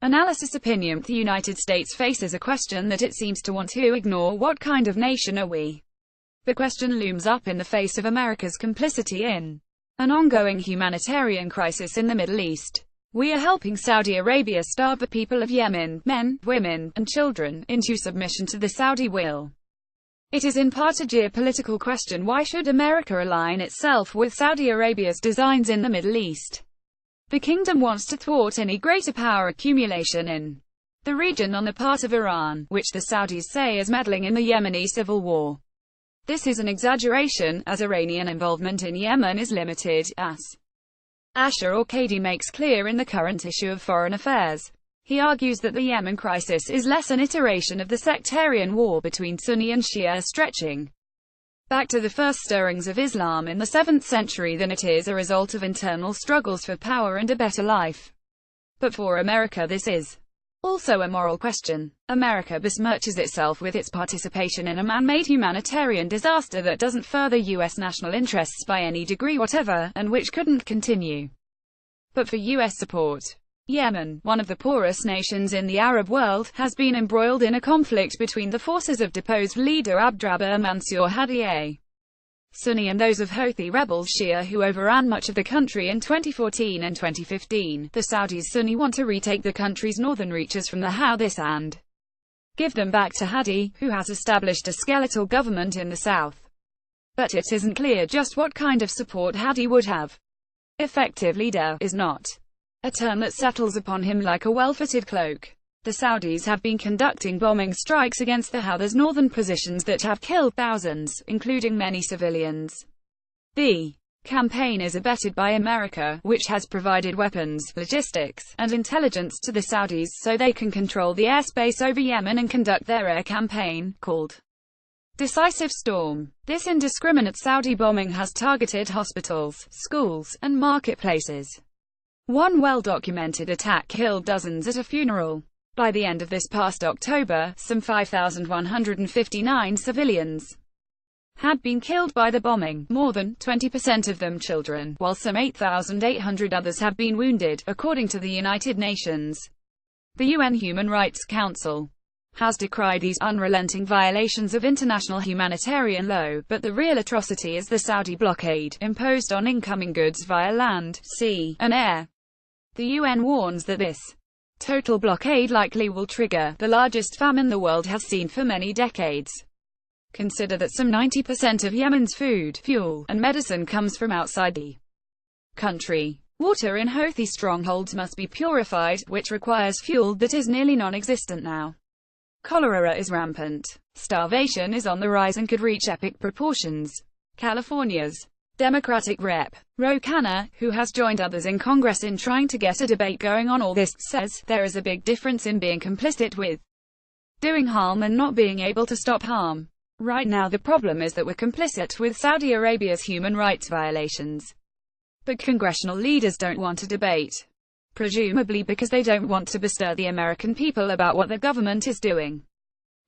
ANALYSISOPINIONThe United States faces a question that it seems to want to ignore. What kind of nation are we? The question looms up in the face of America's complicity in an ongoing humanitarian crisis in the Middle East. We are helping Saudi Arabia starve the people of Yemen, men, women, and children, into submission to the Saudi will. It is in part a geopolitical question. Why should America align itself with Saudi Arabia's designs in the Middle East? The kingdom wants to thwart any greater power accumulation in the region on the part of Iran, which the Saudis say is meddling in the Yemeni civil war. This is an exaggeration, as Iranian involvement in Yemen is limited, as Asher Orkady makes clear in the current issue of Foreign Affairs. He argues that the Yemen crisis is less an iteration of the sectarian war between Sunni and Shia stretching back to the first stirrings of Islam in the 7th century than it is a result of internal struggles for power and a better life. But for America this is also a moral question. America besmirches itself with its participation in a man-made humanitarian disaster that doesn't further U.S. national interests by any degree whatever, and which couldn't continue but for U.S. support. Yemen, one of the poorest nations in the Arab world, has been embroiled in a conflict between the forces of deposed leader Abdrabbuh Mansur Hadi, Sunni, and those of Houthi rebels Shia, who overran much of the country in 2014 and 2015. The Saudis Sunni want to retake the country's northern reaches from the Houthis and give them back to Hadi, who has established a skeletal government in the south. But it isn't clear just what kind of support Hadi would have. Effective leader is not a term that settles upon him like a well-fitted cloak. The Saudis have been conducting bombing strikes against the Houthis' northern positions that have killed thousands, including many civilians. The campaign is abetted by America, which has provided weapons, logistics, and intelligence to the Saudis so they can control the airspace over Yemen and conduct their air campaign, called Decisive Storm. This indiscriminate Saudi bombing has targeted hospitals, schools, and marketplaces. One well-documented attack killed dozens at a funeral. By the end of this past October, some 5,159 civilians had been killed by the bombing, more than 20% of them children, while some 8,800 others have been wounded, according to the United Nations. The UN Human Rights Council has decried these unrelenting violations of international humanitarian law, but the real atrocity is the Saudi blockade, imposed on incoming goods via land, sea, and air. The UN warns that this total blockade likely will trigger the largest famine the world has seen for many decades. Consider that some 90% of Yemen's food, fuel, and medicine comes from outside the country. Water in Houthi strongholds must be purified, which requires fuel that is nearly non-existent now. Cholera is rampant. Starvation is on the rise and could reach epic proportions. California's Democratic Rep. Ro Khanna, who has joined others in Congress in trying to get a debate going on all this, says, there is a big difference in being complicit with doing harm and not being able to stop harm. Right now the problem is that we're complicit with Saudi Arabia's human rights violations. But congressional leaders don't want to debate. Presumably because they don't want to bestir the American people about what the government is doing.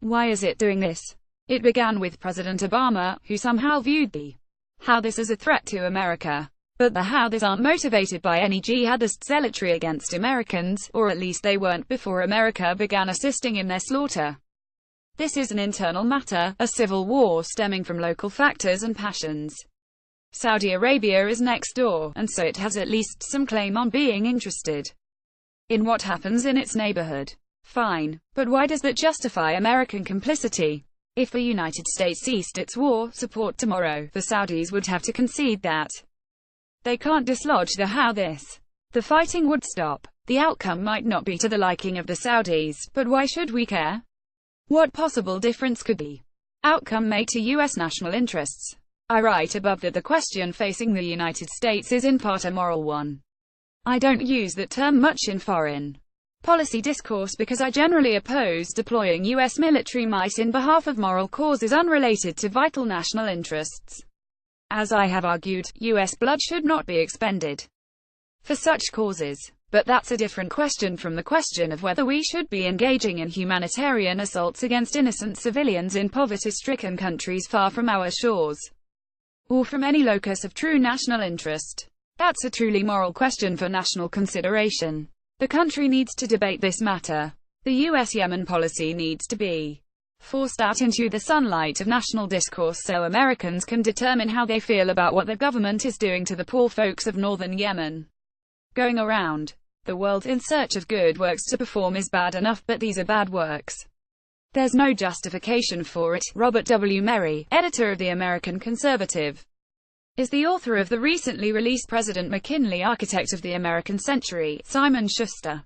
Why is it doing this? It began with President Obama, who somehow viewed the Houthis as a threat to America. But the Houthis aren't motivated by any jihadist zealotry against Americans, or at least they weren't before America began assisting in their slaughter. This is an internal matter, a civil war stemming from local factors and passions. Saudi Arabia is next door, and so it has at least some claim on being interested in what happens in its neighborhood. Fine. But why does that justify American complicity? If the United States ceased its war support tomorrow, the Saudis would have to concede that they can't dislodge the Houthis. The fighting would stop. The outcome might not be to the liking of the Saudis, but why should we care? What possible difference could the outcome make to U.S. national interests? I write above that the question facing the United States is in part a moral one. I don't use that term much in foreign policy discourse because I generally oppose deploying U.S. military might in behalf of moral causes unrelated to vital national interests. As I have argued, U.S. blood should not be expended for such causes. But that's a different question from the question of whether we should be engaging in humanitarian assaults against innocent civilians in poverty-stricken countries far from our shores, or from any locus of true national interest. That's a truly moral question for national consideration. The country needs to debate this matter. The U.S. Yemen policy needs to be forced out into the sunlight of national discourse so Americans can determine how they feel about what the government is doing to the poor folks of northern Yemen. Going around the world in search of good works to perform is bad enough, but these are bad works. There's no justification for it. Robert W. Merry, editor of the American Conservative, is the author of the recently released President McKinley, Architect of the American Century. Simon Schuster